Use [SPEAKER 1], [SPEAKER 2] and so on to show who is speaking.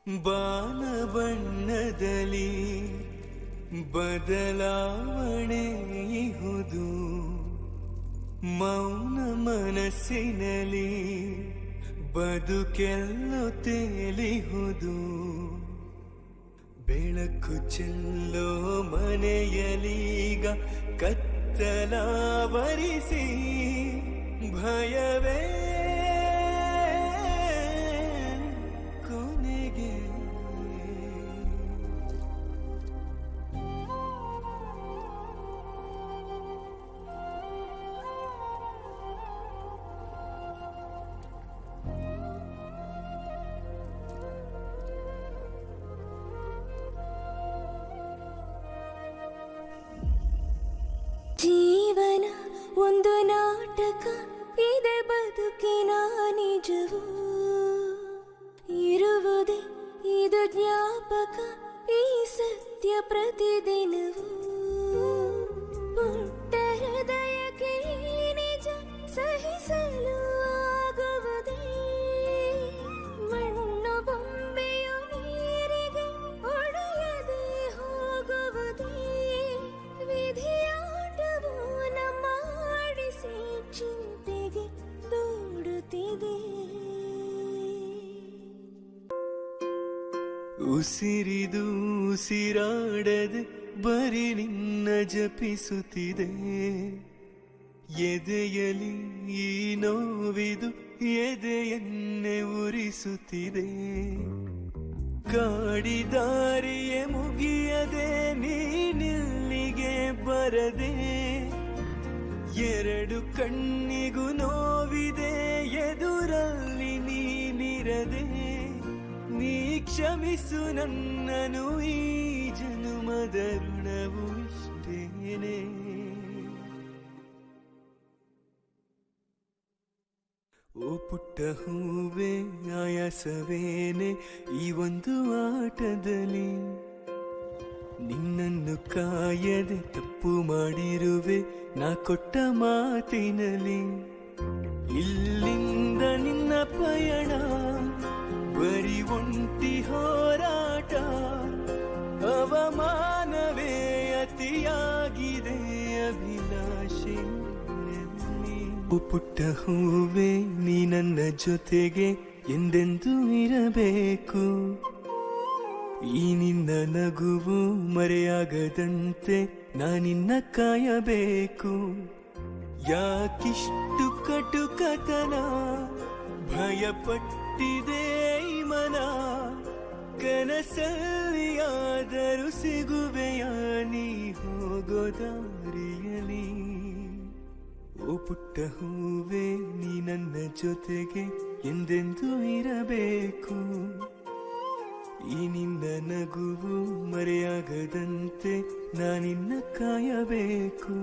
[SPEAKER 1] ಬಾಲಬಣ್ಣದಲ್ಲಿ ಬದಲಾವಣೆ ಇಹುದು, ಮೌನ ಮನಸ್ಸಿನಲ್ಲಿ ಬದುಕೆಲ್ಲೋ ತೇಲಿಹುದು. ಬೆಳಕು ಚೆಲ್ಲೋ ಮನೆಯಲೀಗ ಕತ್ತಲಾವರಿಸಿ ಭಯವೇ ಕೊನೆಗೆ.
[SPEAKER 2] ಜೀವನ ಒಂದು ನಾಟಕ, ಇದೆ ಬದುಕಿನ ನಿಜವು. ಇರುವುದೇ ಇದು ಜ್ಞಾಪಕ, ಈ ಸತ್ಯ ಪ್ರತಿದಿನವೂ. ಪುಟ್ಟ ಹೃದಯಕ್ಕೆ ನಿಜ ಸಹಿಸಲು ಆಗುವುದೇ, ಮಣ್ಣು ಬೊಂಬೆಯು ನೀರಿಗೆ ಒಡೆಯದೆ ಹೋಗುವುದೇ. ವಿಧಿಯಾಟವು ನಮ್ಮ ಆಡಿಸಿ ಚಿಂತೆಗೆ ದೂಡುತ್ತಿದೆ.
[SPEAKER 1] ಉಸಿರಿದು ಉಸಿರಾಡದೆ ಬರೀ ನಿನ್ನ ಜಪಿಸುತ್ತಿದೆ. ಎದೆಯಲಿ ಈ ನೋವಿದು ಎದೆಯನ್ನೇ ಉರಿಸುತ್ತಿದೆ. ಕಾಡಿದಾರಿಯೇ ಮುಗಿಯದೆ ನೀನಿಲ್ಲಿಗೆ ಬರದೆ, ಎರಡು ಕಣ್ಣಿಗೂ ನೋವಿದೆ ಎದುರಲ್ಲಿ ನೀನಿರದೆ. ನೀ ಕ್ಷಮಿಸು ನನ್ನನು, ಈ ಜನುಮದ ಋಣವು ಇಷ್ಟೇನೆ. ಓ ಪುಟ್ಟ ಹೂವೇ, ಆಯಾಸವೇನೆ ಈ ಒಂದು ಆಟದಲ್ಲಿ. ನಿನ್ನನ್ನು ಕಾಯದೆ ತಪ್ಪು ಮಾಡಿರುವೆ ನಾ ಕೊಟ್ಟ ಮಾತಿನಲ್ಲಿ. ಇಲ್ಲಿಂದ ನಿನ್ನ ಪಯಣ ಬರೀ ಒಂಟಿ ಹೋರಾಟ. ಅವಮಾನವೇ ಅತಿಯಾಗಿದೆ ಅಭಿಲಾಷೆ. ಪುಟ್ಟ ಹೂವೇ, ನೀ ನನ್ನ ಜೊತೆಗೆ ಎಂದೆಂದೂ ಇರಬೇಕು. ಈ ನಿನ್ನ ನಗುವು ಮರೆಯಾಗದಂತೆ ನಾನಿನ್ನ ಕಾಯಬೇಕು. ಯಾಕಿಷ್ಟು ಕಟುಕತನ, ಭಯಪಟ್ಟಿದೆ ಈ ಮನ. ಕನಸಲ್ಲಿಯಾದರೂ ಸಿಗುವೆಯ ನೀ ಹೋಗೋ ದಾರಿಯಲಿ. ಓ ಪುಟ್ಟ ಹೂವೇ, ನೀ ನನ್ನ ಜೊತೆಗೆ ಎಂದೆಂದೂ ಇರಬೇಕು. ಈ ನಿನ್ನ ನಗುವು ಮರೆಯಾಗದಂತೆ ನಾನಿನ್ನ ಕಾಯಬೇಕು.